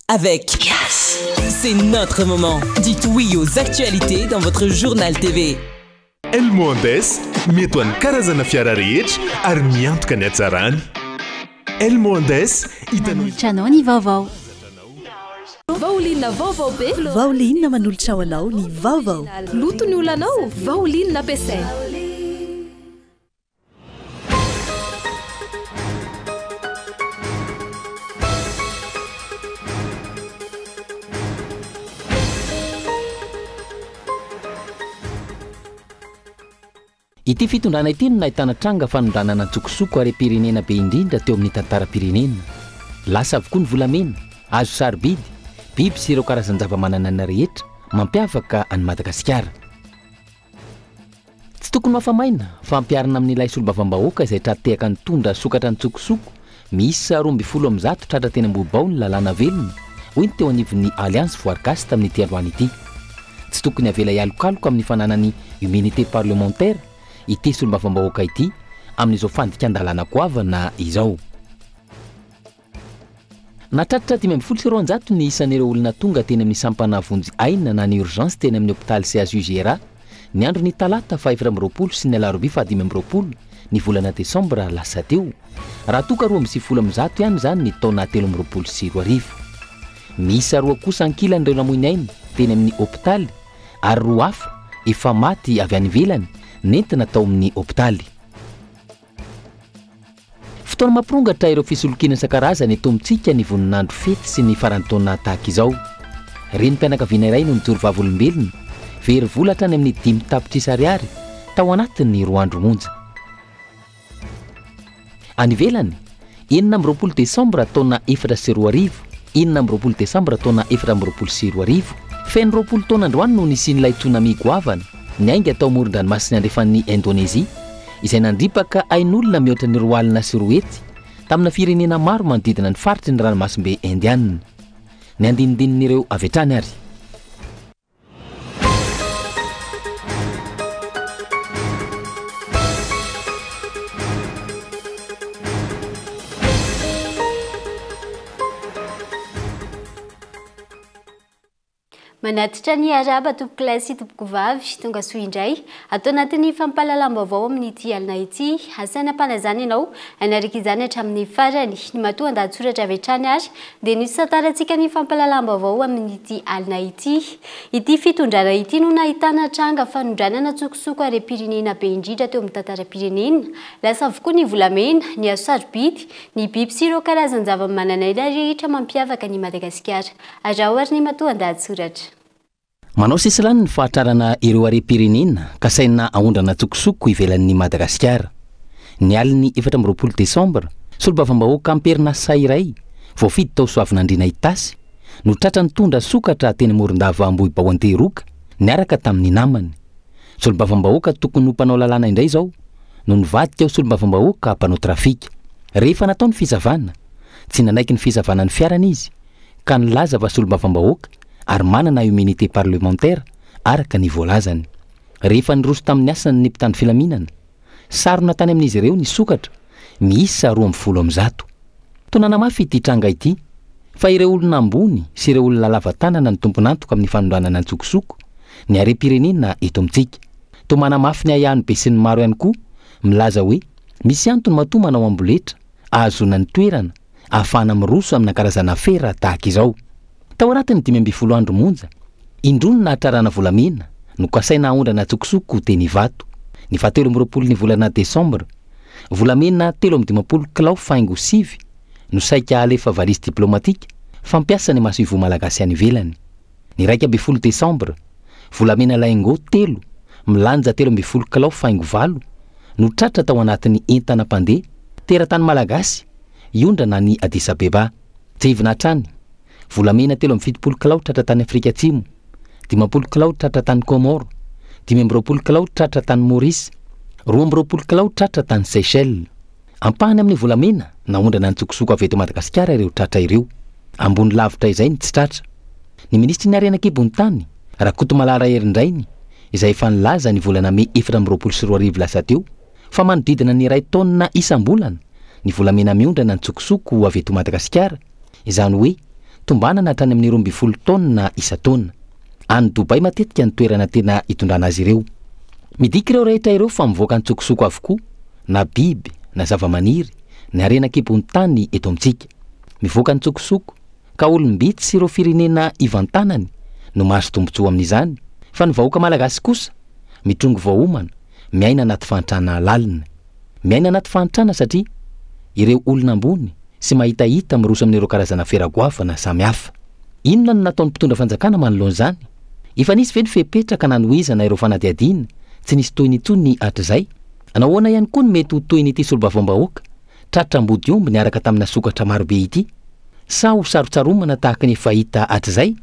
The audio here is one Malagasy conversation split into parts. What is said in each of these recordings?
avec Yes. C'est notre moment. Dites oui aux actualités dans votre journal TV. Elmondes mety ho an'ny karazana fiara rehetra ary miantoka ny hatsarany. Elmondes hitanao ny vaovao. Vaolinna vaovao be. Vaolinna manolotra ho anao ny vaovao. Loto ny olanao, vaolinna ampiasaina. Ity fitondrana ity no nahitana tranga fanondranana antsokosoko ary pirenena be indrindra teo amin'ny tantara-pirenena. Lasa avokoa ny volamena, azo sarobidy, biby sy ireo karazan-java-mananana rehetra mampiavaka an'i Madagasikara. Tsy tokony mafamaina fa ampiarina amin'ilay solombavambahoaka izay tratehaka ny tondra sokatra ny tsokosoko, misy 12 tratra teny Ambobao ny lalàna velona, hoy ny teo anivon'ny Alliance Voargasy tamin'ity androany ity. Tsy tokony avela ialokaloka amin'ny fananany immunité parlementaire ity solombavambahoaka ity amin'izao fandikan-dalàna goavana izao. Natratra 520 ny isan'ireo olona tonga teny amin'ny sampana vonjy aina na ny urgence teny amin'ny hôpitaly CHUGRA ny andro ny talata 20 sy ny alarobia 20 ny volana desambra lasa teo, raha toka 20 ihany zany ny taona 2024. Misy 2 kosa ankilan'ireo namoiny aina teny amin'ny hôpitaly ary 2 hafa efa maty avy any ivelany nentina tao amin'ny hôpitaly. Fotoana mampirongatra ireo fisolokina isan-karazany eto amintsika ny voninandro fety sy ny farantaona tahaka izao. Renim-pianakaviana iray no nijoro vavolombelona very volatra any amin'ny 5 tapitrisa ariary tao anatin'ny 2 andro monja. Any ivelany 9 desambra taona 2024, 9 desambra taona 2024, feno 20 taona androany no nisian'ilay tsunami goavana niainga atao amoron-dranomasina andrefan'ny Indonésia izay nandripaka ain'olona mihoatra ny 2 alina sy 2 hetsy tamina firenena maro manodidina ny faritry ny ranomasimbe Indiana. Ny andinidinin'ireo avy hatrany ary. Manatitra ny araba tompoko lahy sy tompoko vavy tonga soa indray atao anatin'ny fampalalam-baovao amin'ity alina ity. Asaina panazany ianao anaraka izany hatramin'ny farany ny matoa an-dahatsoratra avy hatrany ary dia nisy tantarantsika ny fampalalam-baovao amin'ity alina ity. Ity fitondrana ity no nahitana tranga fanondranana tsokosoko ary pirenena be indrindra teo amin'ny tantara-pirenena. Lasa avokoa ny volamena, ny azo sarobidy, ny biby sy ireo karazany zava-mananaina rehetra mampiavaka ny Madagasikara. Arao ary ny matoa an-dahatsoratra. Manao sisilany ny fahatrarana ireo are-pirenena ka saina ahondrana tsokosoko ivelan'ny Madagasikara. Ny aliny 14 desambra, solombavambahoaka amperina say iray voafidy tao Soavinandriana Itasy no tratra ny tondra sokatra teny Morondava Ambohibao Antehiroka niaraka tamin'ny namany. Solombavambahoaka tokony ho mpanao lalàna indray zao no nivadika ao solombavambahoaka mpanao trafika. Rehefa natao ny fizavana, tsy nanaiky ny fizavana ny fiarana izy ka nilaza fa solombavambahoaka ary manana immunité parlementaire araka ny voalazany. Rehefa niroso tamin'ny asany ny mpitandro filaminana, sarona tany amin'izy ireo ny sokatra miisa 12. Tonana mafy ity tranga ity fa ireo olona ambony sy ireo olona lava tanana ny tomponantoka amin'ny fanondranana ny tsokosoko ny are-pirenena eto amintsika. Tomana mafy ny ahihany be sy ny maro ihany koa milaza hoe misy antony matoa manao amboletra ahazona ny toerana ahafahana miroso amina karazana fera tahaka izao. Tao anatin'ny 12 andro monja, indrono nahatrarana volamena no kasaina ahondrana tsokosoko teny Ivato. Ny 17 ny volana desambra, volamena 13 kilao faingo 7 no saika alefa valizy diplomatika fampiasa ny masoivo malagasy any ivelany. Ny 12 desambra, volamena laingo 3 milanja 13 kilao faingo 8 no tratra tao anatin'ny entana pandeha teratany malagasy iondrana ny Addis Abeba. Tsivina hatrany, volamena 17 kilao tratra tany Afrika Atsimo, 15 kilao tratra tany Comore, 15 kilao tratra tany Maurice, 12 kilao tratra tany Seychelles. Ampahany amin'ny volamena nahondrana ny tsokosoko avy eto Madagasikara ireo tratra ireo. Ambony lavitra izay ny tsy tratra. Ny ministry ny arena kibony tany Rakotomalala Herindrainy izay efa nilaza ny volana May 2024 lasa teo fa manodidina ny 2 taona isam-bolana ny volamena miondrana ny tsokosoko avy eto Madagasikara, izany hoe tombanana hatrany amin'ny 12 taona isa-taona. Any Dobay matetika ny toerana tena hitondrana azy ireo. Midika ireo rehetra ireo fa mivoaka ny tsokosoko avokoa, na biby, na zava-maniry, ny arena-kibon'ny tany eto amintsika. Mivoaka ny tsokosoko, ka olombitsy sy ireo firenena ivan-tanany no mahazo tombontsoa amin'izany, fa ny vahoaka malagasy kosa mitrongo vahoomana, miaina anaty fantrana lalina. Miaina anaty fantrana satria ireo olona ambony sy mahitahita miroso amin'ireo karazana feragoafana samihafa. Inona no nataon'ny mpitondra fanjakana manoloan'izany? Efa nisy ve ny fepetraka na noizana ireo fanadihadiana tsy nisy toy n'itony hatr'izay? Nahoana ihany koa ny mety ho toy n'ity solombavambahoaka tratra ambody omby niaraka tamina sokatra marobe ity? Sa ho sarotsaromana tahaka ny fahita hatr'izay?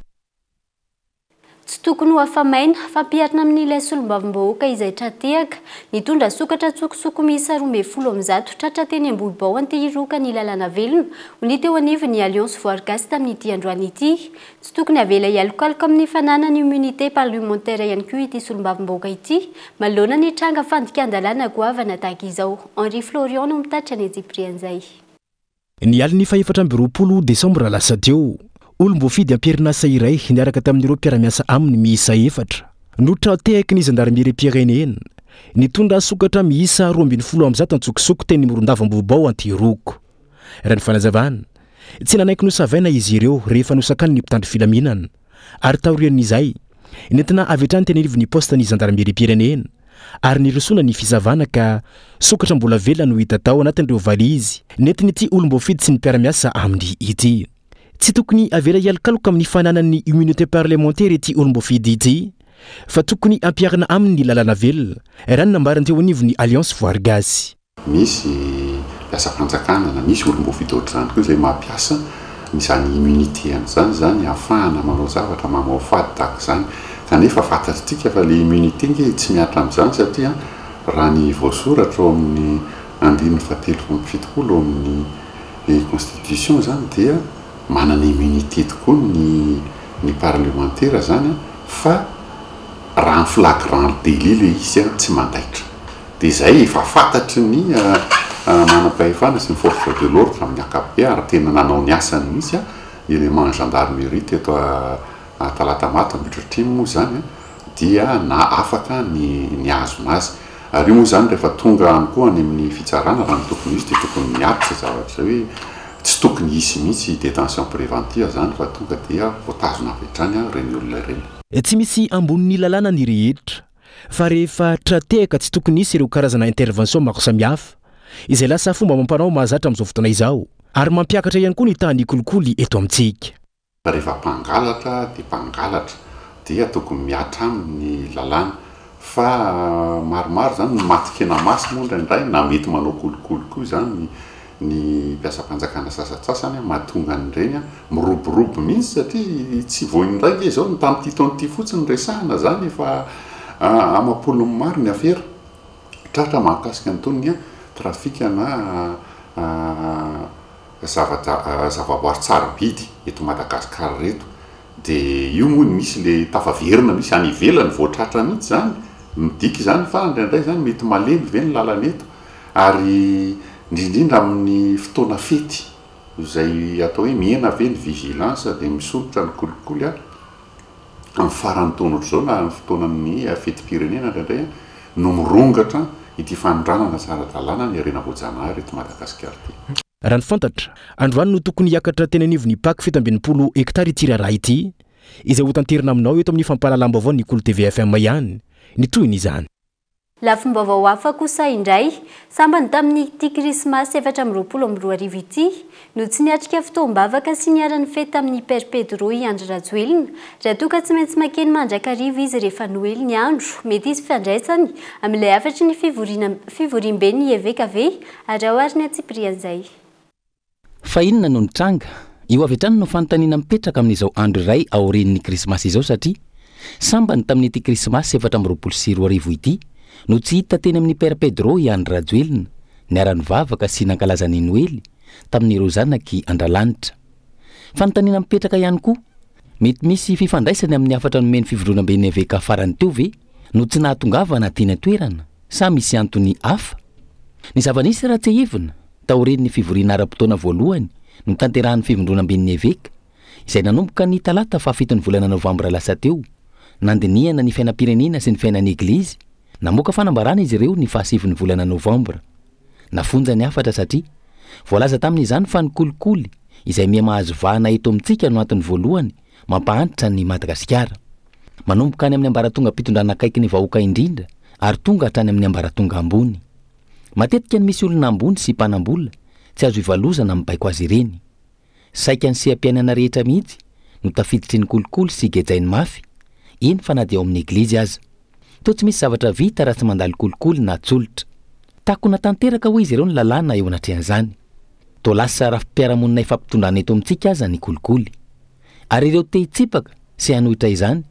Tsy tokony ho afamaina fampiarina amin'ilay solombavambahoaka izay tratehaka nitondra sokatra tsokosoko miisa 12 tratra teny Ambohibao antehiroka ny lalàna velona ho ny teo anivon'ny Alliance Voargasy tamin'ity androany ity. Tsy tokony avela ialokaloka amin'ny fananany immunité parlementaire ihany koa ity solombavambahoaka ity manoloana ny tranga fandikan-dalàna goavana tahaka izao. Henri Florian no mitatra ny Tsiprian'izay. Ny aliny 24 Desambra lasa teo olombofidy ampierinasa iray niaraka tamin'ireo mpiaramiasa aminy miisa 4 no tratehaka ny zandarmeriam-pirenena nitondra sokatra miisa 12 tsokosoko teny Morondava-Ambohibao Antiroko. Raha ny fanazavana tsy nanaiky nosavaina izy ireo rehefa nosakany ny mpitandro filaminana ary taorian'izay nentina avetrany teny anivon'ny posta ny zandarmeriam-pirenena ary nirosona ny fizavana ka sokatra mbola velona no hita tao anatin'ireo valizy nentiny ity olombofidy sy ny mpiaramiasa aminy ity. Tsy tokony avela ialokaloka amin'ny fananany immunité parlementaire ity olombofidy ity fa tokony ampiarina amin'ny lalàna velona. Raha ny nambarany teo anivon'ny Alliance Voargasy. Misy mpiasa-panjakana na misy olombofidy ohatr'izany koa izay mampiasa izany immunité zany ahafahana manao zavatra mamao fady tahaka izany. Kanefa fantatritsika fa le immunité nge tsy miatra amin'izany satria raha ny voasoratra ao amin'ny 7 amin'ny constitution zany dia manana immunité tokoa ny parlementaire zany fa raha ny flagrant délit le izy tsy mandaitra. Dia izay efa fantatry ny manam-pahefana sy ny force de l'ordre amin'ny ankapobeny ary tena nanao ny asany mihitsy élément gendarmerie teto Talatamato Ambitrotry moa zany dia na afaka ny azonazy. Ary io moa zany rehefa tonga any koa any amin'ny fitsarana raha ny tokony izy dia tokony miatitra zavatra hoe tsy tokony hisy mihitsy détention préventive zany fa tonga dia voatazona avy hatrany reny olona reny. Tsy misy ambonin'ny lalàna ny rehetra fa rehefa tratehaka tsy tokony hisy ireo karazana intervention maro samihafa izay lasa fomba mampanao mahazatra amin'izao fotoana izao ary mampiakatra ihany koa ny tany kolikoly eto amintsika. Rehefa mpangalatra dia mpangalatra dia tokony miatra amin'ny lalàna fa maromaro zany ny matikena masy moa indraindray na mety manao kolikoly koa zany ny mpiasa-panjakana sasatsasany mahatonga an'ireny miroborobo mihitsy satria tsy voin'ndraiky izao ny tamin'ity taon'ity fotsiny resahana zany efa amapolony maro ny afera tratra mahakasika an'itony trafika na zavaboary tsarobidy eto Madagasikara reto. Dia io moa misy le tafaverina misy any ivelany voatratra mihitsy zany midika zany fa indraindray zany mety malemy ve ny lalana eto ary indrindrindra amin'ny fotoana fety izay atao hoe miena ve ny vigilance dia misolotra ny kolikoly amin'ny farany taona ohatr'izao na amin'ny fotoanan'ny fetim-pirenena indraindray no mirongatra ity fanondranana sara-dalàna ny arena voajanahary eto Madagasikara ity. Raha ny fantatra androany no tokony hiakatra teny anivon'ny paky 720 hektara ity raharaha ity izay ho tanterina aminao eto amin'ny fampahalalam-baovao ny Kolo TV FM ihany ny toyny izany. Lafim-baovao hafa kosa indray sambany tamin'ity krismasy 2024 ity no tsy niatrika fotoam-bavaka sy niara-ny fety tamin'ny Père Pedro Andry Rajoelina raha toa ka tsy maintsy makeny mandrakariva izy rehefa Noely ny andro mety izy fiandraisany amin'ilay afatry ny fivoriam-be ny eveka ve ary ao ary ny Tsiprian'izay. Fa inona no nitranga io avy hatrany no fanontaniana mipetraka amin'izao andro iray aorian'ny krismasy izao satria sambany tamin'ity krismasy 2024 ity no tsy hita teny amin'ny Père Pedro Andry Rajoelina niara-ny vavaka sy nankalazany Noely tamin'ireo zanaky andralanitra. Fanontaniana mipetraka ihany koa mety misy fifandraisany amin'ny afatra nomeny fivoriana-be ny eveka farany teo ve no tsy nahatongavana teny an-toerana sa misy antony hafa. Ny zava-nisy Ratsehivina taorian'ny fivoriana ara-potoana voalohany no tanterahan'ny fivondronam-be ny eveka izay nanomboka ny talata fa 7 ny volana novambra lasa teo nandinihana ny fiainam-pirenena sy ny fiainan'ny eglizy namoaka fanambarana izy ireo ny 7 ny volana novambra nafonja ny afatra satria voalaza tamin'izany fa ny kolikoly izay miamahazo vahana eto amintsika no antony voalohany mampahanitra ny Madagasikara manomboka any amin'ny ambaratonga mpitondrana akaiky ny vahoaka indrindra ary tonga hatrany amin'ny ambaratonga ambony matetika ny misy olona ambony sy mpanambola tsy azo ivalozana mibaiko azy ireny saika ny seha-piainana rehetra mihitsy no tafiditry ny kolikoly sy gejainy mafy iny fa na dia ao amin'ny eglizy aza to tsy misy zavatra vita raha tsy mandalo kolikoly na tsolotra takona tanteraka ho izy ireo ny lalàna eo anatrehan'izany to lasa rafi-piaramonina ifampitondrana eto amintsika aza ny kolikoly ary ireo te hitsipaka sy hanohitra izany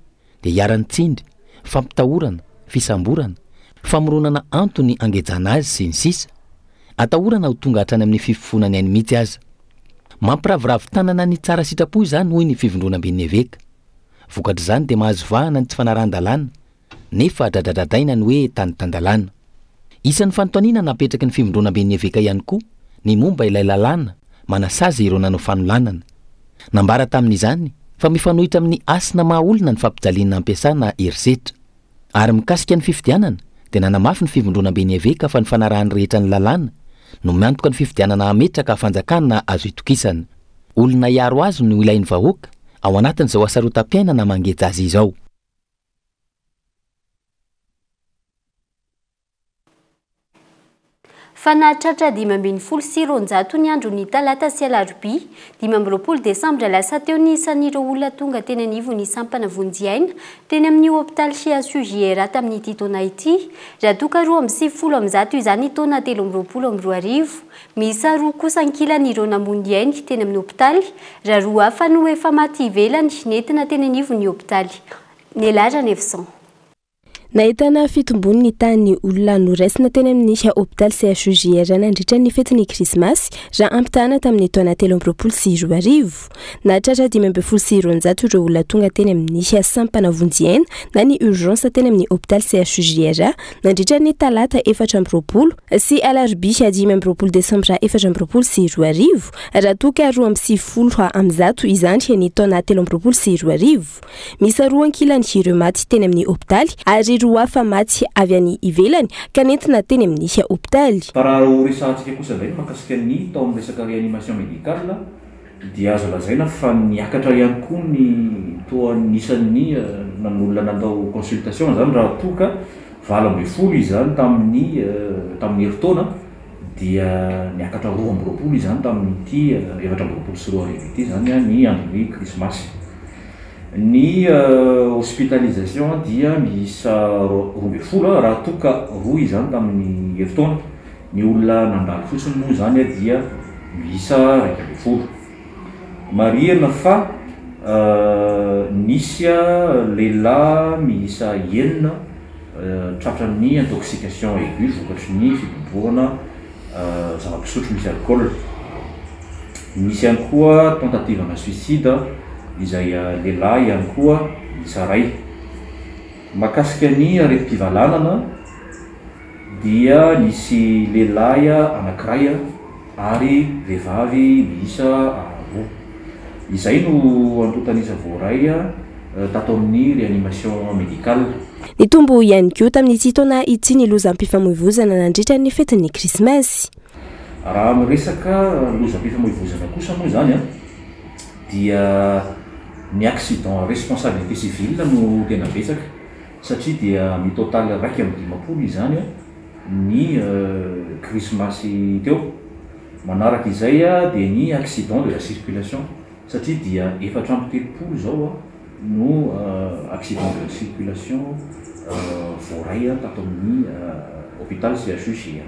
dia hiarany tsindry fampitahorana fisamborana famoronana antony angejana azy sy ny sisa atahorana ho tonga hatrany amin'ny fifofonany any mihitsy aza mampiravoravo tanana ny tsara sitrapo izany hoy ny fivondrona amben'ny eveka vokatr' izany dia mahazo vahana ny tsy fanaran-dalàna nefa dradradradaina ny hoe tanytan-dalàna isan'ny fanontaniana napetraky ny fivondrona amben'ny eveka ihany koa ny momba ilay lalàna manasazy ireo nanao fanolanana nambara tamin'izany fa mifanohitra amin'ny asina mahaolona ny fampijaliana ampiasana herisetra ary mikasika ny fifidianana dia nanamafy ny fivondrona amben'ny eveka fa ny fanarahany rehetra ny lalàna no miantoka ny fifidianana ametraka fanjakana azo itokisana olona iaro azy no ilain'ny vahoaka ao anatin'izao asarotam-piainana mangeja azy izao fa nahatratra 570 ny andro ny talata sy alarobia 20 desambra lasa teo ny isan'ireo olona tonga teny anivo ny sampana vonjyaina teny amin'ny hôpitaly CHUJR tamin'ity taona ity raha toka 20 izany taona 13 misa 2 kosa ankilan'ireo namondy ainy teny amin'ny hôpitaly raha 2 hafa no efa maty ivelany nentina teny anivo ny hôpitaly Nelara Nevson nahitana fitombony ny tany olona noraisina teny amin'ny hôpitaly CHUJR nandritra ny fetin'ny krismasy raha ampitana tamin'ny taona 13 nahatratra 570 ireo olona tonga teny amin'ny sampana vonjyaina na ny urgence teny amin'ny hôpitaly CHUJR nandritra ny talata 14 sy alarobia 15 desambra 14 raha toka 20 izany ny taona 13 misy 2 ankilany ireo maty teny amin'ny hôpitaly ary 2 hafa maty avy any ivelany ka nentina teny amin'ny hôpitaly. Raha resahantsika kosa indray makasika ny tao amin'ny resaka réanimation médicale dia azo lazaina fa niakatra ihany koa ny toa nisan'ny nanolona natao consultation zany raha toka 20 izany tamin'ny herintaona dia niakatra 20 izany tamin'ity 20 ity zany ny andron'ny krismasy. Ny hospitalisation dia miisa 20 raha toka 2 izany tamin'ny herintaona ny olona nandalo fotsiny moa zany dia miisa 20 marihana fa nisy lehilahy miisa 9 tratra ny intoxication aiguë vokatry ny fibobohana zava-pisotro misy alcool. Misy ihany koa tentative na suicide izay lehilahy ihany koa miisa 2. Makasika ny areti-pivalanana dia nisy lehilahy anankiray ary vehivavy miisa 2. Izay no antotanisa voaray tato amin'ny réanimation médicale. Ny tombo ihany koa tamin'ity taona ity ny lozam-pifamoivoizana nandritra ny fetin'ny krismasy. Raha miresaka lozam-pifamoivoizana kosa moa zany dia ny accident responsabilité civile no tena betsaka satria dia ny total 150 izany ny krismasy teo. Manaraka izay dia ny accident de la circulation satria dia 430 zao no accident de la circulation voaray tato amin'ny hôpital CHUJR.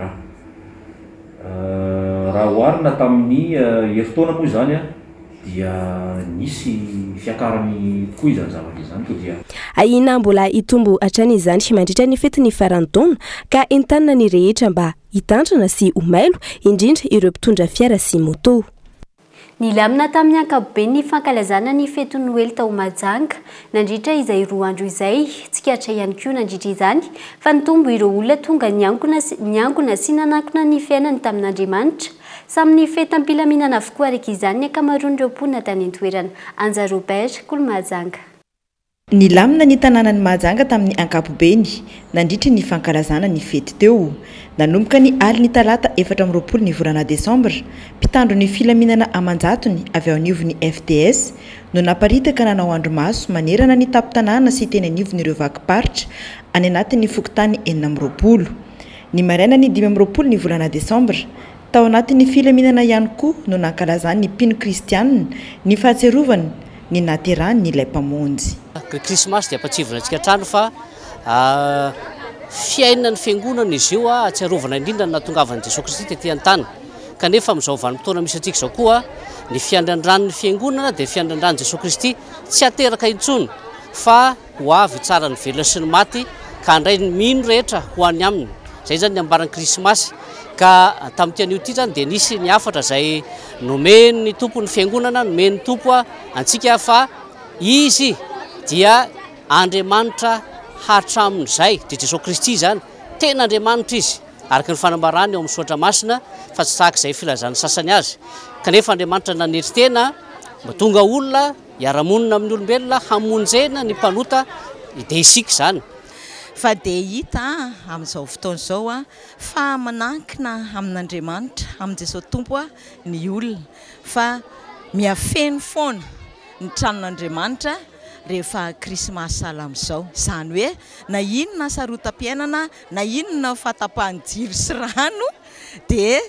Raha oharina tamin'ny herintaona moa zany dia nisy fiakarany tokoa izany zavatra izany to dia aina mbola hitombo hatrany izany mandritra ny fetin'ny farantaona ka entanina ny rehetra mba hitandrana sy homailo indrindra ireo mpitondra fiara sy moto. Nilamina tamin'ny ankapobeny ny fankalazana ny fety Noely tao Mahajanga nandritra izay 2 andro izay tsikatra ihany koa nandritra izany fa nitombo ireo olona tonga niangona sy nanankona ny fiainany tamin'Andriamanitra Samy fetam-pilaminana avokoa araka izany ny ankamaroan'ireo mponina tany an-toerana. Anja Robert, Kolomajanga. Ny lamina ny tanànany Mahajanga tamin'ny ankapobeny nandritra ny fankalazana ny fety teo. Nanomboka ny aliny talata 24 ny volana Desambra, mpitandro ny filaminana amanjatony avy ao anivon'ny FDS no naparitaka nanao andro maso manerana ny tapo-tanàna sy teny anivon'ireo vakiparitra any anatin'ny fokontany 4. Ny maraina ny 15 ny volana Desambra, tao anatin'ny filaminana ihany koa no nankalazany ny mpino kristianina ny fahatserovany ny naterany ilay mpamonjy. Krismasy dia ampatsivona antsika trano fa fiainana ny fiangonana izy io atsiarovana indrindra ny natongavan'i Jesosy Kristy tetỳ an-tany. Kanefa amin'izao vanim-potoana misy antsika izao koa ny fiandran-dran'ny fiangonana dia fiandran-dran'i Jesosy Kristy tsy ateraka intsony fa ho avy tsara ny velona sy ny maty ka handray ny mino rehetra ho any aminy. Zay zany ny ambaran'ny Krismasy. Ka tamin'ity anio ity zany dia nisy ny afatra izay nomeny ny tompo ny fiangonana, nomeny ny tompo antsika fa izy dia Andriamanitra hatramin'izay, dia Jesosy Kristy zany tena Andriamanitra izy araka ny fanambarany eo amin'ny Soatra Masina fa tsy tahaka izay filazany sasany azy. Kanefa Andriamanitra nanetry tena mba tonga olona hiara-monina amin'ny olombelona hamonjena ny mpanota dia isika zany. Fa dia hita amin'izao fotoana izao fa manankina amin'Andriamanitra, amin' Jesosy Tompo ny olona fa miafeny foana ny tranon'Andriamanitra rehefa Krismasy sahala amin'izao. Izany hoe na inona sarotam-piainana, na inona fahatapahan'ny jiro sy rano dia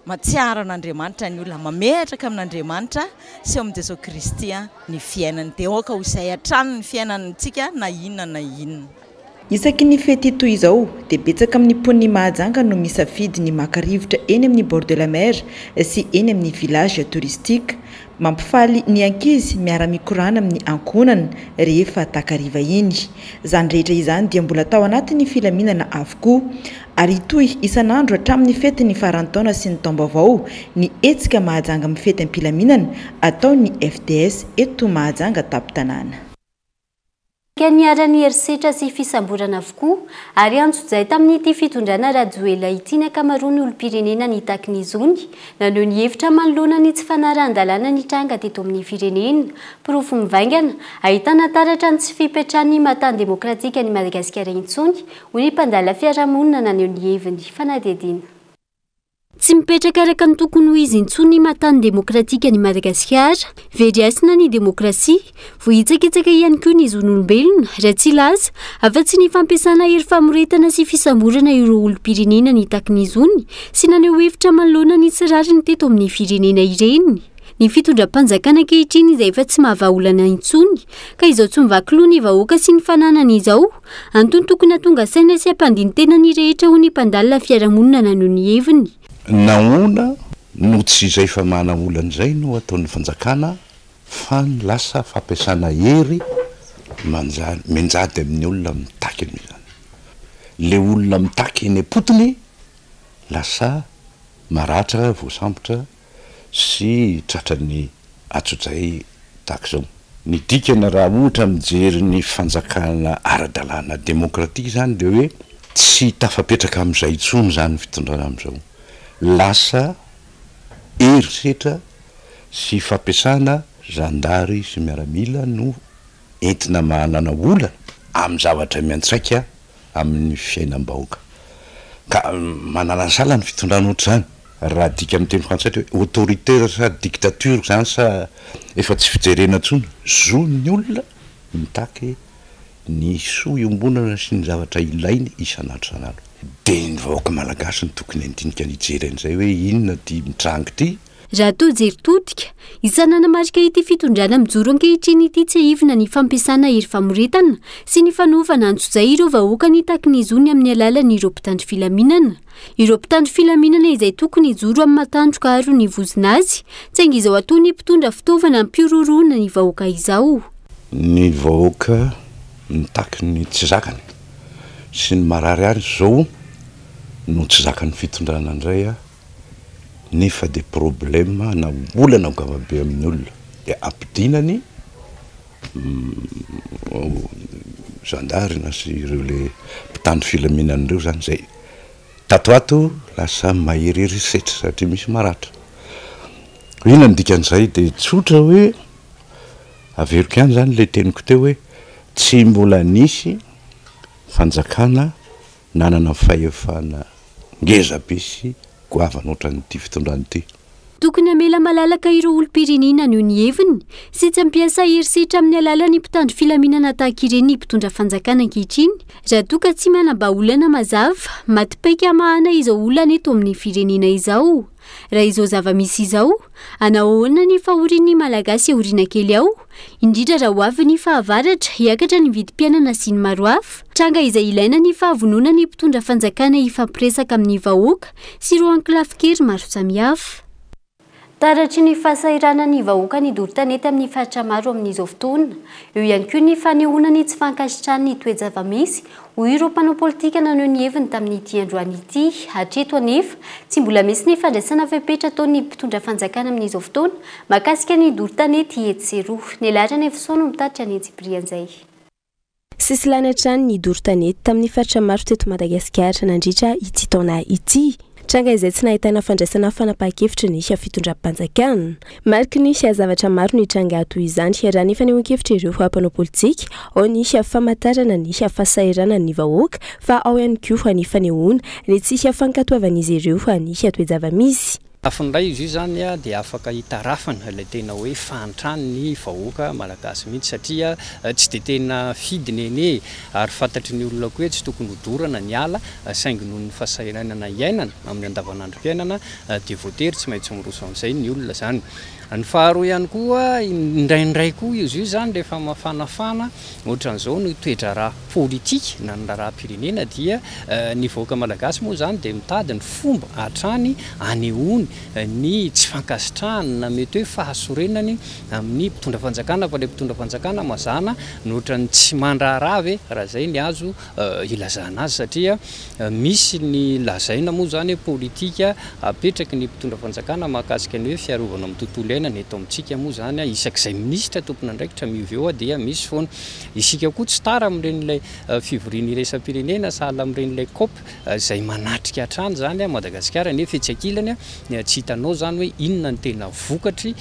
matsiaro an'Andriamanitra ny olona, mametraka amin'Andriamanitra sy amin' Jesosy Kristy ny fiainany. Dia oka ho izay hatrano ny fiainantsika na inona na inona. Isaky ny fety toy izao dia betsaka amin'ny mponina Mahajanga no misafidy ny maka rivotra eny amin'ny bord de la mer sy eny amin'ny village touristique, mampifaly ny ankizy miara-mikorana amin'ny ankonana rehefa takariva iny. Izany rehetra izany dia mbola tao anatin'ny filaminana avokoa ary toy isan'andro hatramin'ny fety ny farantaona sy ny taom-baovao ny hetsika Mahajanga amin'ny fety am-pilaminana ataon'ny FDS eto Mahajanga tapo-tanàna. Niarany herisetra sy fisamborana avokoa ary antsojay tamin'ity fitondrana rajoela ity ny ankamaroan'ny olom-pirenena ny taky ny zony naneho ny hevitra manoloana ny tsy fanaran-dalàna ny tranga teto amin'ny firenena. Pirofo mivaingana ahitana taratra ny tsy fipetrahan'ny matany demokratika ny Madagasikara intsony ho ny mpandala fiarahamonina naneho ny heviny fanadihadiana. Tsy mipetraka araka ny tokony ho izy intsony matany demokratika ny Madagasikara, veriasina ny demokrasia, vohitsakitsaka ihany koa ny zon'olombelona raha tsy laza afa-tsy ny fampiasana hery famoretana sy fisamborana ireo olom-pirenena ny taky ny zony sy naneho hevitra manoloana ny tsy rariny teto amin'ny firenena ireny. Ny fitondram-panjakana ankehitriny izay efa tsy mahavaolana intsony ka izao tsy mivaky loha ny vahoaka sy ny fananany izao, antony tokony hatonga saina sy hampandintena ny rehetra ho ny mpandalina fiarahamonina naneho ny heviny. Naona no tsy izay fa mana olan'izay no ataon'ny fanjakana fa ny lasa fampiasana hery menjady amin'ny olona mitaky zany. Le olona mitaky eny potony lasa maratra, voasambotra sy tratrany atsojay tahaka izao. Ny dikana raha ohatra mijery ny fanjakana ara-dalàna demokratika zany dia hoe tsy tafapetraka amin'izay intsony zany fitondrana amin'izao. Lasa herisetra sy fampiasana zandary sy miaramila no entina manana olana amin'ny zavatra miantsaika amin'ny fiainam-bahoaka. Ka manana sala ny fitondrana ohatr'izany. Raha dika amin'ny teny frantsay hoe autoritaire sa dictature zany sa efa tsy fijerena intsony, zon'ny olona mitaky ny soa iombonana sy ny zavatra ilainy isan'andro isan'andro. Dia ny vahoaka malagasy ny tokony andinika nijery an'izay hoe inona ty mitrango ty. Raha toa jery todika, isana namarika ity fitondrana mijoro ankehitriny ity tsy ahivina ny fampiasana hery famoretana sy ny fanaovana antsojay ireo vahoaka ny taky ny zony amin'ny alalan'ny ireo mpitandro filaminana. Ireo mpitandro filaminana izay tokony hijoro amin'ny matandroka aro ny vozina azy, tsainga izao ataony mpitondra fitaovana mpiororoana ny vahoaka izao. Ny vahoaka mitaky ny tsy zakany sy ny marary azy zao no tsy zakany fitondrana indray nefa de problème na olana gavabe amin'ny olona dia ampidinany zandary na sy ireo le mpitandro filaminana ireo zany zay tatoato lasa maheriry setra satria misy maratra ina ndikan'izay dia tsotra hoe averiko ihany zany le teniko teo hoe tsy mbola nisy fanjakana nanana fahefana ngezabe sy goavana ohatran'ity fitondrany ity tokony amela malalaka ireo olom-pirenena noho ny heviny sy tsy ampiasa herisetra amin'ny alalan'ny mpitandro filaminana tahaka ireny mpitondra fanjakana ankehitriny raha toka tsy manamba olana mazava matipaika mahana izao olana eto amin'ny firenena izao raha izao zava-misy izao anahoana ny fahorian'ny malagasy ahoriana kely ao indrindra raha ho avy ny fahavaratra hiakatra ny vidim-piainana sy ny maro hafa tranga izay ilaina ny fahavonona ny mpitondra fanjakana hifampiresaka amin'ny vahoaka sy ireo ankilafikery maro samihafa taratry ny fahasairana ny vahoaka ny doro-tanety amin'ny faritra maro amin'izao fotoana eo ihany koa ny fanehoana ny tsy fankasitrahany ny toe-java-misy ho ireo mpanao politika naneho ny heviny tamin'ity androany ity hatreto anefa tsy mbola misy ny fandraisana fepetra ataon'ny mpitondra fanjakana amin'izao fotoana mahakasika ny doro-tanety ety-seroa ny laharana efisaona mitatitra ny etsibrian'izay sisy lana trany ny doro-tanety tamin'ny faritra maro teto Madagasikara nandritra ity taona ity tranga izay tsy nahitana fandraisana fanapahan-kevitra ny fitondram-panjakana mariky nisy zavatra maro ny tranga ato izany raha ny fanehoan-kevitra ireo mpanao politika ao nisy famantarana nisy fahasairana ny vahoaka fa ao ihany koa ny fanehoana ny tsisy fankatoavan'izy ireo nisy toe-java-misy afindray izy io zany a dia afaka hitarafana ilay tena hoe fantrany ny vahoaka malagasy mihitsy satria tsy dia tena fidiny eny ary fantatry ny olona koa hoe tsy tokony hodorana ny ala saingy noho ny fahasahiranana iainana amin'ny andavanandrom-piainana dia voatery tsy maintsy miroso amin'izay ny olona zany ny faharoa ihany koa indraindray koa izy io zany rehefa mafanafana ohatran'izao ny toe-draharaha politika na ny raharaha-pirenena dia ny vahoaka malagasy moa zany dia mitady ny fomba hatrany anehoany ny tsy fankasitrahany na mety hoe fahasorenany amin'ny mpitondra fanjakana fa le mpitondra fanjakana mazana ny ohatrany tsy mandraharaha ve raha zay ny azo ilazana azy satria misy ny lazaina moa zany politika apetraky ny mpitondra fanjakana mahakasika ny hoe fiarovana amin'ny tontolo iainana eto amintsika moa zany isak'izay minisitra tompona andraikitra miovy eo dia misy foana isika koa tsy tara amin'iren'ilay fivoriana iraisam-pirenena sahala amin'iren'ilay COP izay manatrika hatrany zany Madagasikara nefa etsy ankilany tsy hitanao zany hoe inona ny tena vokatry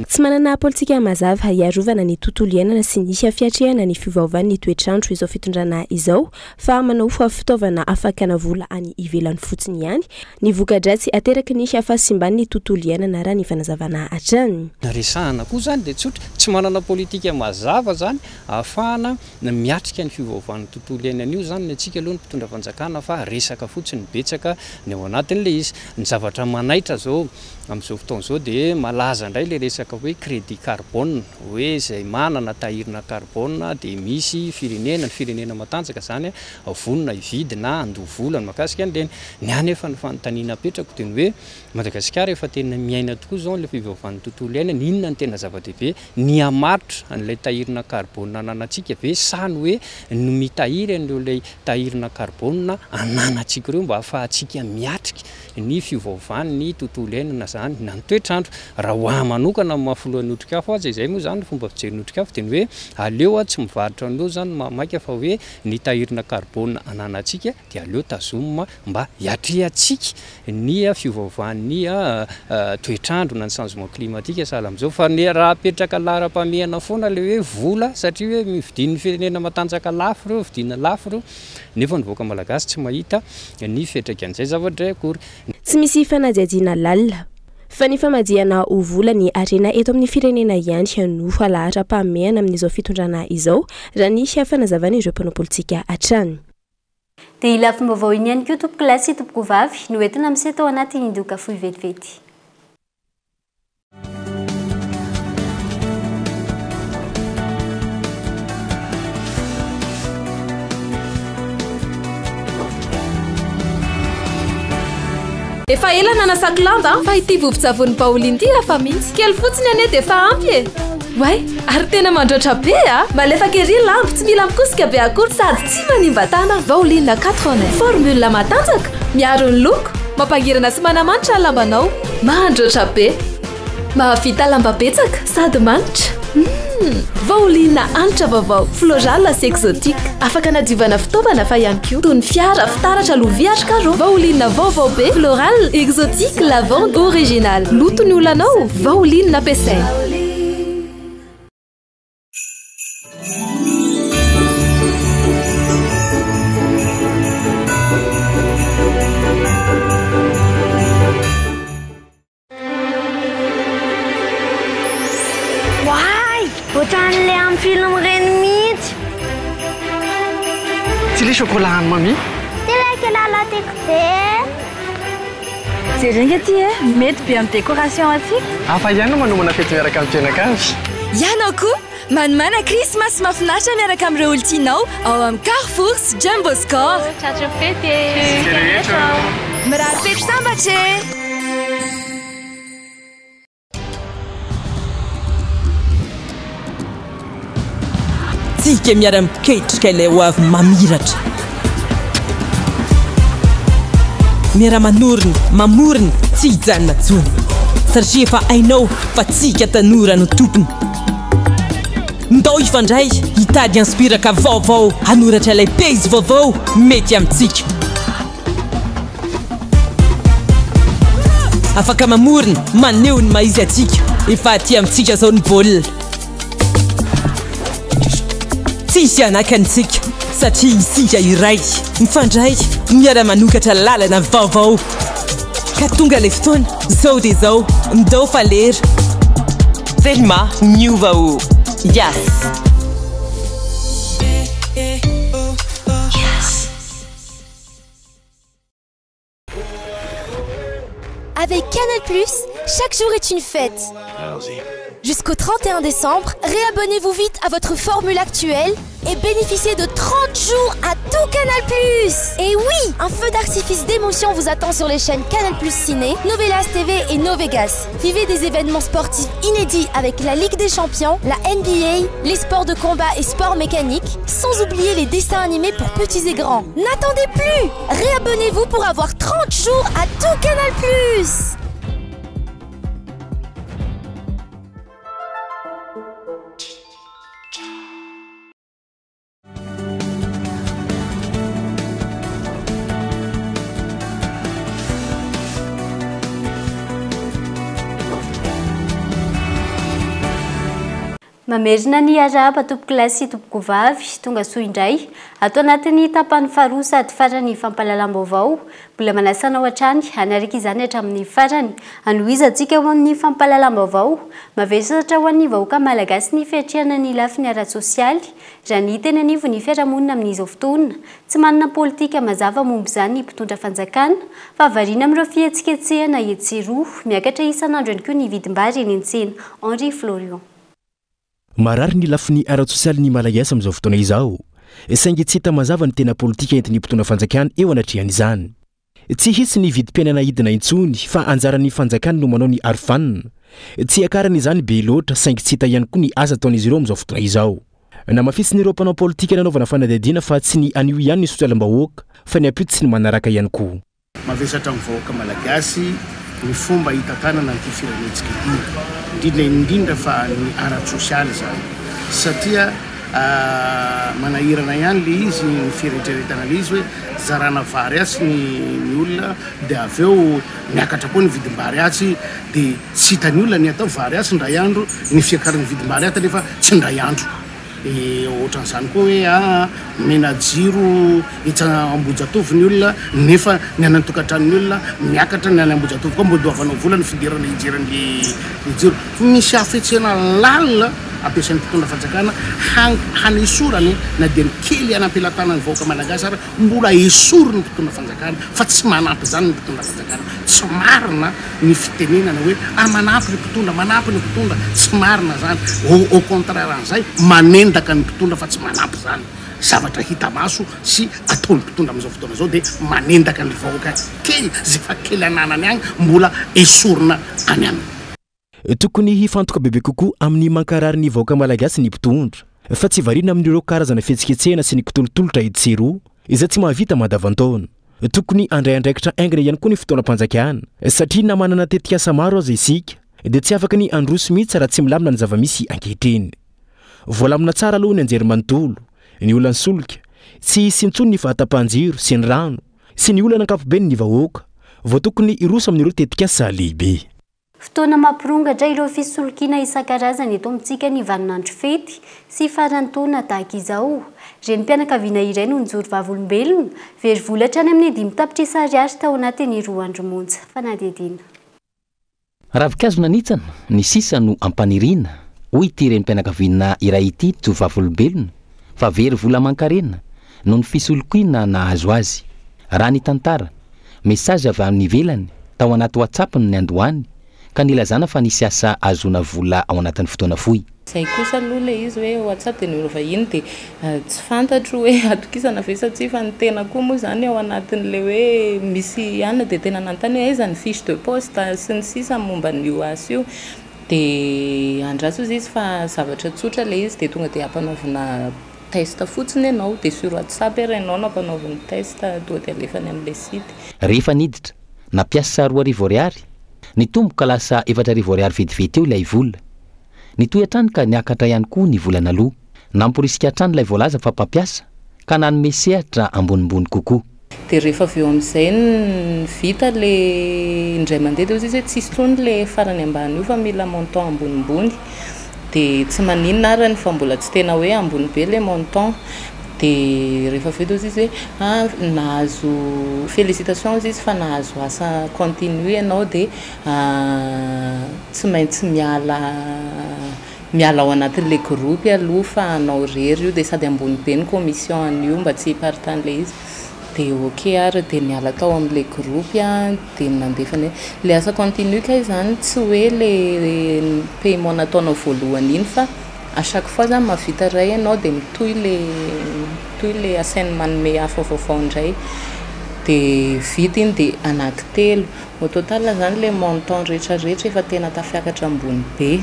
tsy manana politika mazava hiarovana ny tontolo iainana sy nisy fiatrehana ny fiovaovan'ny ny toetrandro izao fitondrana izao fa manao fitaovana afaka vola any ivelany fotsiny ihany ny voka-dratsy ateraky nisy afasimban'ny tontolo iainana raha ny fanazavana hatrany resahana koa zany dia tsotra tsy manana politika mazava zany ahafahana miatrika ny fiovaovan'ny tontolo iainana io zany ny antsika aloha ny mpitondra fanjakana fa resaka fotsiny betsaka ny ao anatin'le izy ny zavatra manaitra zao amin'izao fotoana izao dia malaza indray le resaka hoe crédit carbone hoe izay manana tahirina carbone dia misy firenena ny firenena matanjaka zany vonona hividy na andovola ny makasika an'ireny ny any efa ny fanontaniana apetrako dia ny hoe Madagasikara efa tena miaina tokoa zao le fiovaovan'ny tontolo iainana inona ny tena zava-dehibe ny hamaritra an'ilay tahirina carbone ananantsika ve sa ny hoe no mitahiry an'ilay tahirina carbone ananantsika ireo mba ahafahantsika miatrika ny fiovaovan'ny tontolo iainana zany na ny toetrandro raha ho amanokana mahafoloan'ny otrikafo azy izay moa zany fomba fijeriny otrikafo dia ny hoe aleo tsy mivarotra an'io zany mamaika fa hoe ny tahirina carbone ananantsika dia aleo tazomina mba hiatrihantsika ny fiovaovan'ny toetrandro na ny changement climatique sahala amin'izao fa ny raha apetraka lara-pamehana foana le hoe vola satria hoe mividin'ny firenena matanjaka lafo ireo vidina lafo ireo nefa ny vahoaka malagasy tsy mahita ny fiatraika an'izay zavatra akory tsy misy fanadiadiana lalina fa ny famadiana ho vola ny arena eto amin'ny firenena ihany no lahara-pahamehana amin'izao fitondrana izao raha nisy fanazavana ireo mpanao politika hatrany dia ilafy vaovao iny ihany koa tompoko lasy tompoko vavy no entina misy tao anaty indoka fohy vetivety efa ela nanasako lamba fa ity vovon-tsavony Pauline ity afa mihitsy kely fotsiny ane dia efa ampy e way ary tena mandroatra be malefaka ery lambo tsy mila mikosika be akory sady tsy manimba tana Pauline 80 formule matanjaka miaro ny loko mampangirana sy manamanitra ny lambanao mandroatra be mahavita lamba betsaka sady manitra vaolina anitra vaovao floral sy exotique afaka nadivana fitaovana fa ihany koa toy ny fiara fitaratra loviatrika ro vaolina vaovao be floral exotique lavande original loto ny olanao vaolina ampiasaina Ohatran'le amin'ny film reny mihitsy. Tsy le chocolat any mami? Tena lalatiako be. Jerena ty e, mety be amin'ny décoration aty. Hafa ihany no manomana fety miaraka amin'ny fianakavy. Ianao koa manomana Christmas mahafinaritra miaraka amin'ireo olontianao ao amin'ny Carrefour sy Jumbo Score. Tratro fety e. Mirary fety sambatra e. Tsika miara-miketrika ilay ho avy mamiratra miara-manoriny mamoriny tsy hijanona tsony satria efa hainao fa tsika tanora no tompony ndao ifandray hitady inspiraka vaovao hanoratra ilay pejy vaovao mety amintsika afaka mamoriny maneho ny maizy atsika efa aty amintsika zao ny baolina tsisy anakantsika satria isika iray mifandray miara-manokatra lalana vaovao ka tonga le fotoana zao dia zao ndao falera Thelma miova o yes. Avec Canal+, chaque jour est une fête. Allons-y. Jusqu'au 31 décembre, réabonnez-vous vite à votre formule actuelle et bénéficiez de 30 jours à tout Canal+. Et oui, un feu d'artifice d'émotion vous attend sur les chaînes Canal+, Ciné, Novelas TV et Novegas. Vivez des événements sportifs inédits avec la Ligue des Champions, la NBA, les sports de combat et sports mécaniques, sans oublier les dessins animés pour petits et grands. N'attendez plus! Réabonnez-vous pour avoir 30 jours à tout Canal+. Mamerina ny araba tompoko lasy tompoko vavy tonga soa indray atao anatin'ny tapany faharoa sady farany fampahalalam-baovao mbola manasana ao hatrany hanaraka izany hatramin'ny farany anohizantsika ho amin'ny fampahalalam-baovao mavesatra ho an'ny vahoaka malagasy ny fiatrehana ny lafiny ara-tsosialy raha ny tena anivo ny fiarahamonina amin'izao fotoana tsy manana politika mazava momba izany mpitondra fanjakana fa variana amin'ireo fihetsiketsehana hetseroa miakatra isan'andro ihany koa ny vidim-bary eny an-tsena Henri Florian. Marary ny lafiny ara-tsosialy ny malagasy amin'izao fotoana izao saingy tsy hita mazava ny tena politika entin'ny mpitondra fanjakana eo anatrehany izany tsy hisy ny vidim-piainana hidina intsony fa anjaran'ny fanjakana no manao ny arofanina tsy akarana izany be loatra saingy tsy hita ihany koa ny asa ataon'izy ireo amin'izao fotoana izao namafisy ny ireo mpanao politika nanaovana fanadihadiana fa tsy ny anio ihany ny sosialim-bahoaka fa ny ampio tsy ny manaraka ihany koa mavesatra amin'ny vahoaka malagasy ny fomba hitantanana ny firenentsika indrindra fa ny ara-tsosialy zany satria manahirana ihany le izy ny fieretreretana le izy hoe zarana vary atsy ny olona dia avy eo miakatra koa ny vidim-bary atsy dia tsy hitany olona ny atao vary atsy ndray andro ny fiakarany vidim-bary aty nefa tsy ndray andro ohatran'izany koa hoe mena jiro hitsana ambojatovo ny olona nefa ny anany tokantranony olona miakatra ny any ambojatovo koa mbo doavanao vola ny fidirana hijeran'le jiro misy afetsena lalina ampiasain'ny mpitondra fanjakana hanesorany na dia ny kely anam-pelatana ny vahoaka malagasy ary mbola esoro ny mpitondra fanjakana fa tsy manampy zany ny mpitondra fanjakana tsy marina ny fitenenana hoe manampy ny mpitondra tsy marina zany au contraire an'izay manendaka ny mpitondra fa tsy manampy zany zavatra hita maso sy ataon'ny mpitondra amin'izao fotoana zao dia manendaka ny vahoaka kely zay fa kely ananany agny mbola esorina any aminy tokony hifantoka bebe kokoa amin'ny mankarary ny vahoaka malagasy ny mpitondra fa tsy variana amin'ireo karazana fihetsiketsehana sy ny kitolotolotra hetseroa izay tsy mahavita madavan-taona tokony andray andraikitra aingana ihany koa ny fotoanam-panjakana satria na manana tetikasa maro aza isika dia tsy afaka ny androso mihitsy raha tsy milamina ny zava-misy ankehitreny. Voalamina tsara aloha ny anjery manontolo, ny olana solika, tsy hisy intsony ny fahatam-panjiro sy ny rano sy ny olana ankapobeny ny vahoaka vao tokony iroso amin'ireo tetikasa lehibe. Fotoana mampirongatra ireo fisolokiana isan-karazany eto amintsika ny vaninandro fety sy farantaona tahaka izao. Renim-pianakaviana iray no nijoro vavolombelona very volatra any amin'ny 5 tapitrisa ariary tao anatin'ny 2 andro monja. Fanadihadiana. Ravikazo nanitsana ny sisa no ampaniriana hoy ity renim-pianakaviana iray ity nijoro vavolombelona fa very vola aman-karena no ny fisolokiana nahazo azy. Raha ny tantara mesazy avy amin'ny ivelany tao anaty WhatsApp ny andohany ka nilazana fa nisy asa azona vola ao anatin'ny fotoana fohy. Zay kosa aloha le izy hoe WhatsApp dia nolo vahiny dia tsy fantatro hoe atokisana ve sa tsy fa ny tena koa moa zany ao anatin'le hoe misy ihany dia tena nanontany hoe aiza ny fiche de poste sy ny sisa momba n'io asa io dia andraso izy fa zavatra tsotra le izy dia tonga dia ampanaovina test fotsiny ianao dia sur WhatsApp ianao no ampanaovina test tonga dia alefany amin'ilay site. Rehefa niditra nampiasa 2 ariary ny tomboka lasa 4 ariary vetivety eo ilay vola. Nitoy hatrany ka niakatra ihany koa ny volana aloha. Namporisika hatrany ilay voalaza fa mpampiasa ka nanome sehatra ambonimbony kokoa. Dia rehefa avy eo amin'izay vita le indray mandeha dia izy hoe tsisy intsony le farany ambany io fa mila montant ambonimbony dia tsy maninona ary fa mbola tsy tena hoe ambony be le montant. Dia rehefa avy eo izy hoe nahazo félicitations izy fa nahazo asa continue ianao dia tsy maintsy miala ao anatin'le groupe aloha fa anao rery io dia sady ambony be ny commission an'io mba tsy hipartany le izy dia ok ary dia miala tao amin'le groupe dia nandefany le asa continue ka izany tsy hoe le paiement nataonao voalohany iny fa à chaque fois zany mavita ray ianao dia mitoy le asainy manome hafa vaovao indray dia vita iny dia anankitelo au total zany le montant rehetrarehetra efa tena tafiakatra ambony be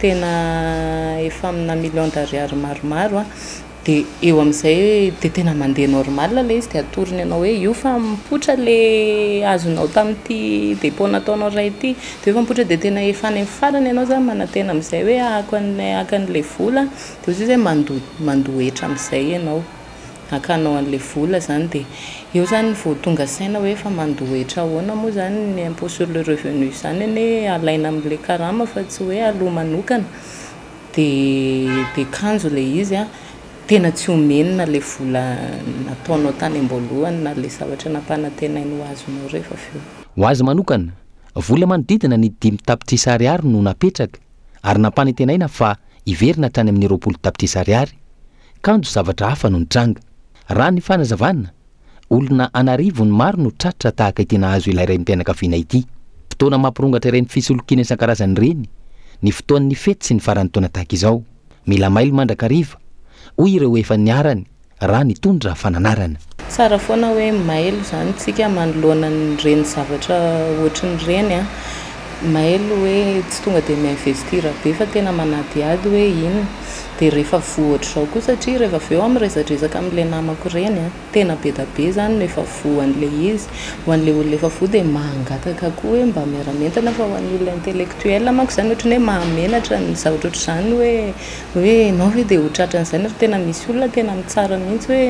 tena efa amina million d'ariary maromaro dia eo amin'izay dia tena mandeha normal le izy dia atoriny ianao hoe io fa mipotra le azonao tamin'ity dépôt nataonao ray ity dia efa mipotra dia tena efa any amin'ny farany ianao zany manantena amin'izay hoe akan'le vola dia izy hoe mandohetra amin'izay ianao akanao an'le vola zany dia eo zany vao tonga saina hoe fa mandohetra ahoana moa zany ny impôt sur le revenu zany hoe alaina amin'le karama fa tsy hoe aloha manokana dia kanjo le izy tena tsy omenina le vola nataonao tany am-boalohany na le zavatra nampanantenainy ho azonao rehefa avy eo. Ho azy manokana vola manodidina ny 5 tapitrisa ariary no napetraka ary nampanantenaina fa iverina hatrany amin'ny 20 tapitrisa ariary. Kanjo zavatra hafa no nitranga. Raha ny fanazavana olona anarivo ny maro no tratra tahaka ity nahazo ilay renim-pianakaviana ity. Fotoana mampirongatra ireny fisolokiana isan-karazany ireny ny fotoan'ny fety sy ny faran'ny taona tahaka izao. Mila mailo mandrakariva hoy ireo efa niarany raha nitondra fananarana. Tsara foana hoe mailo zany tsika manoloana ny reny zavatra ohatrin'ireny mailo hoe tsy tonga dia miinvestir be fa tena manadiady hoe ino dia rehefa voatra zao koa satria rehefa avy eo miresadresaka amin'ilay namako ireny tena be da be zany no efa voan'le izy ho an'le olona efa voa dia mangataka koa hoe mba miara-mentana fa ho an'ny olona intellectuel manko zany ohatry ny hoe mahamenatra ny zavatra ohatr'izany hoe nao hoe dia ho tratran'izany ary tena misy olona tena mitsara mihitsy hoe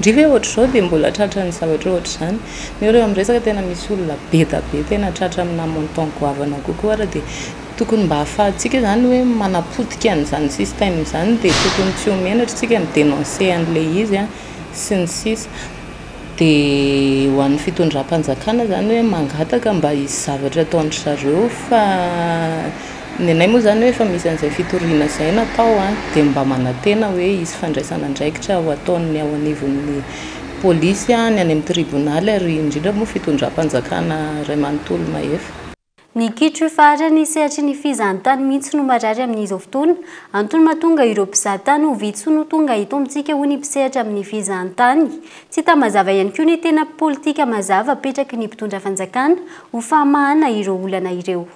ndriva hoe ohatr'izao dia mbola tratra ny zavatra ohatr'izany no reo amin'resaka tena misy olona be da be tena tratra amina montant goavana kokoa ary dia tokony mba ahafahantsika zany hoe manapotika an'izany système zany dia tokony tsy homenatra tsika midénoncer an'le izy sy ny sisa dia ho an'ny fitondram-panjakana zany hoe mangataka mba hisy zavatra ataonry zareo fa ny anay moa zany hoe efa misy an'izay fitoriana izay natao dia mba manantena hoe hisy fandraisana andraikitra ho ataony ao anivon'ny polisy ny any amin'ny tribonaly ary indrindra moa fitondram-panjakana Ray Manontolo Mahefa. Ny kitro farany sehatry ny fizahantany mihitsy no marary amin'izao fotoana antony mahatonga ireo mpizahatany ho vitsono tonga hito amintsika ho ny mpisehatra amin'ny fizahantany. Tsy tamazava ihany koa ny tena politika mazava apetraky ny mpitondra fanjakana ho famahana ireo olana ireo.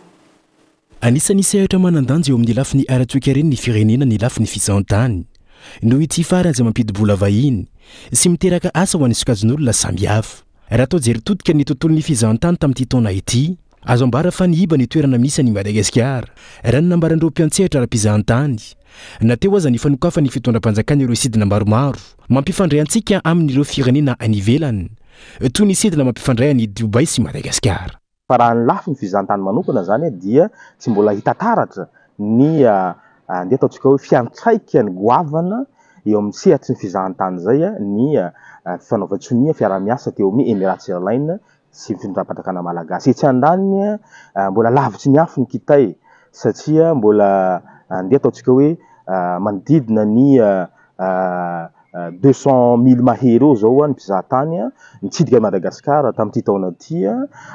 Anisan'ny sehatra manan-danja eo amin'ny lafiny ara-tsoika ireny ny firenena ny lafiny fizahantany noho ity farany izay mampidi-bola vahiny sy miteraka asa ho an'ny sokajin'olona samihafa. Raha atao jery todika ny tontolon'ny fizahantany tamin'ity taona ity azo ambara fa niiba ny toerana misy any Madagasikara raha ny nambarandreo mpiantsehatra ara-pizahantany nateo aza ny fanokafa ny fitondram-panjakana ireo sidina maromaro mampifandray antsika amin'ireo firenena any ivelany toy ny sidina mampifandray any Dubai sy Madagasikara. Fa raha ny lafy ny fizahantany manokana zany dia tsy mbola hita taratra ny ndeha ataontsika hoe fiantraika ny goavana eo amin'ny sehatry ny fizahantany zay ny fanaovan-tsonia fiara-miasa teo amin'ny Emirates Airlines sy ny fitondram-panjakana malagasy. Etsy andaniny mbola lavitsy ny afo ny kitay satria mbola ndeha ataontsika hoe manodidina ny 200,000 mahery eo zao ny mpizahatany nitsidika Madagasikara tamin'ity taona ity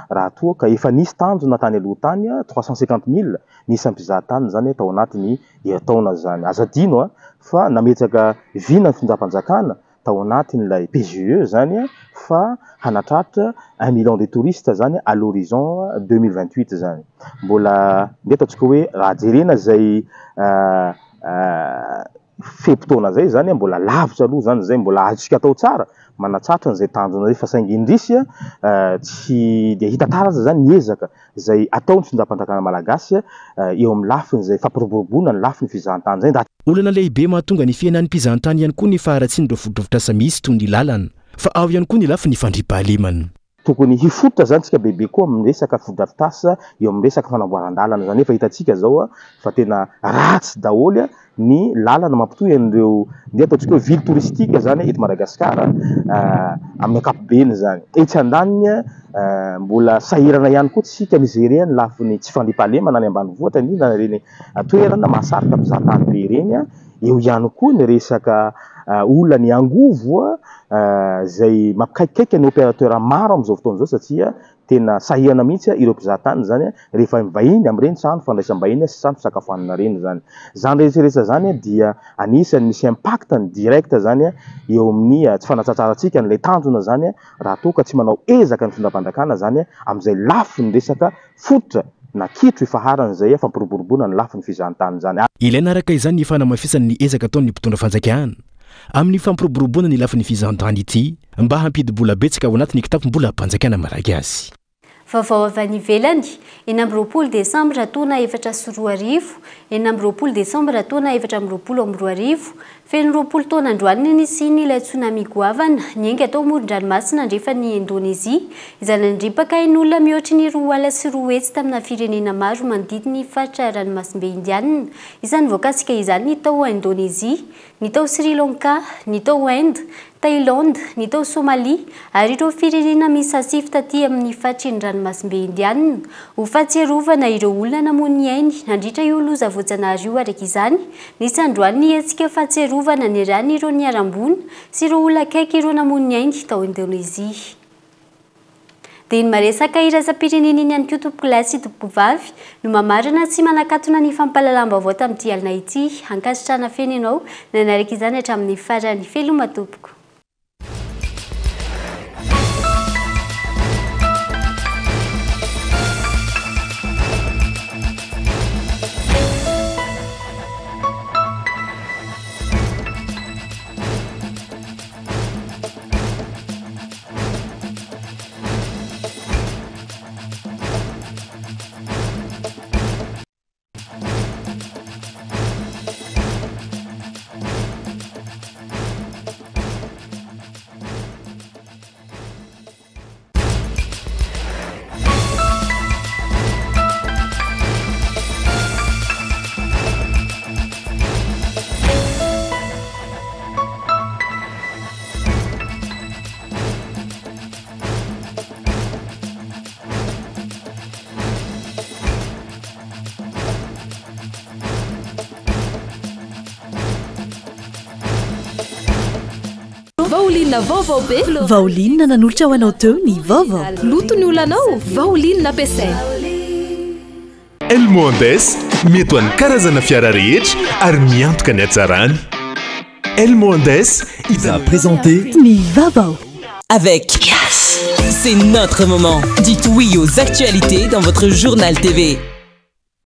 raha toa ka efa nisy tanjona tany aloha tany 350,000 nisy mpizahatany zany tao anatiny taona zany. Aza dino fa nametsaka vina ny fitondram-panjakana tao anatin'ilay PGE zany fa hanatratra 1 million de touristes zany à l'horizon 2028 zany. Mbola ndeha ataontsika hoe raha jerena zay fepotona zay zany mbola lavitra aloha zany zay mbola azontsika atao tsara manatratra n'izay tanjona zay fa saingy indrisy tsy dia hita taratra zany ny ezaka zay ataony fitondram-panjakana malagasy eo amin'ny lafiny zay fampiroboroboana ny lafiny fizahantany zay. Olana lehibe mahatonga ny fiainan'ny mpizahantany ihany koa ny faharatsian'ireo foto-drafitrasa misy toy ny lalana fa ao ihany koa ny lafiny fandriam-pahalemana. Tokony hifototra zany tsika bebe koa amin'ny resaka foto-drafitrasa eo amin'ny resaka fanamboaran-dalana zany efa hitantsika zao fa tena ratsy daholo ny lalana mampitohy an'ireo ndeha ataontsika hoe ville touristique zany eto Madagasikara amin'ny ankapobeny zany. Etsy andaniny mbola sahirana ihany koa tsika mijery ny lafiny tsy fandriam-pahalemana any ambanivohitra indrindra reny toerana mahasarika mpizahatany be reny. Eo ihany koa ny resaka olona ny angovo zay mampikaikikaiky ny opérateur maro amin'izao fotoana izao satria tena sahirana mihitsy ireo mpizahatany zany rehefa mivahiny amin'ireny trano fandraisam-bahiny sy trano fisakafoanana reny zany. Zany rehetrarehetra zany dia anisany misy impact ny direct zany eo amin'ny tsy fanatsatsaratsika n'ilay tanjona zany raha toa ka tsy manao ezaka ny fitondram-panjakana zany amin'izay lafy ny resaka fototra na kitro ifaharany zay fampiroboroboana ny lafiny fizahantany zany. Ilaina araka izany ny fanamafisany ny ezaka ataony ny mpitondra fanjakana amin'ny fampiroboroboana ny lafiny fizahantany ity mba hampidibola betsaka ao anatin'ny kitapom-bola mpanjakana malagasy. Vaovao avy any ivelany, 9 Desambra taona 2024, 9 Desambra taona 2024, feno 20 taona androany nisy ilay tsunami goavana nienga tao amoron-dranomasina andrefa ny Indonezia, izany nandripaka ain'olona mihoatra ny 2 ala sy 2 hetsy tamina firenena maro manodidina ny faritra ranomasimbe Indiana. Izany voakasika izany ny tao Indonezia, ny tao Sri Lanka, ny tao Inde, Thaïlande, ny tao Somalia, ary ireo firenena misy asify taty amin'ny fatriny ranomasimbe Indiana. Ho fahatsiarovana ireo olona namono ny ainy nandritra io loza voajanahary io araka izany, nisy androany niantsika fahatsiarovana ny rany ireo niarambony sy ireo olona akaiky ireo namono ny ainy tao Indonezia. Dia ny maresaka iraisam-pirenena iny ihany koa tompoko lahy sy tompoko vavy no mamarina sy manakatona ny fampahalalam-baovao tamin'ity alina ity hankasitrana feno ianao nanaraka izany hatramin'ny farany feloma tompoko. Vaolinna vaovao be vaolinna nanolotra ho anao teo ny vaovao loto ny olanao vaolinna ampiasaina El Mondes mety ho an'ny karazana fiara rehetra ary miantoka ny hatsarany. El Mondes il a présenté ny vaovao avec c'est notre moment. Dites oui aux actualités dans votre journal TV.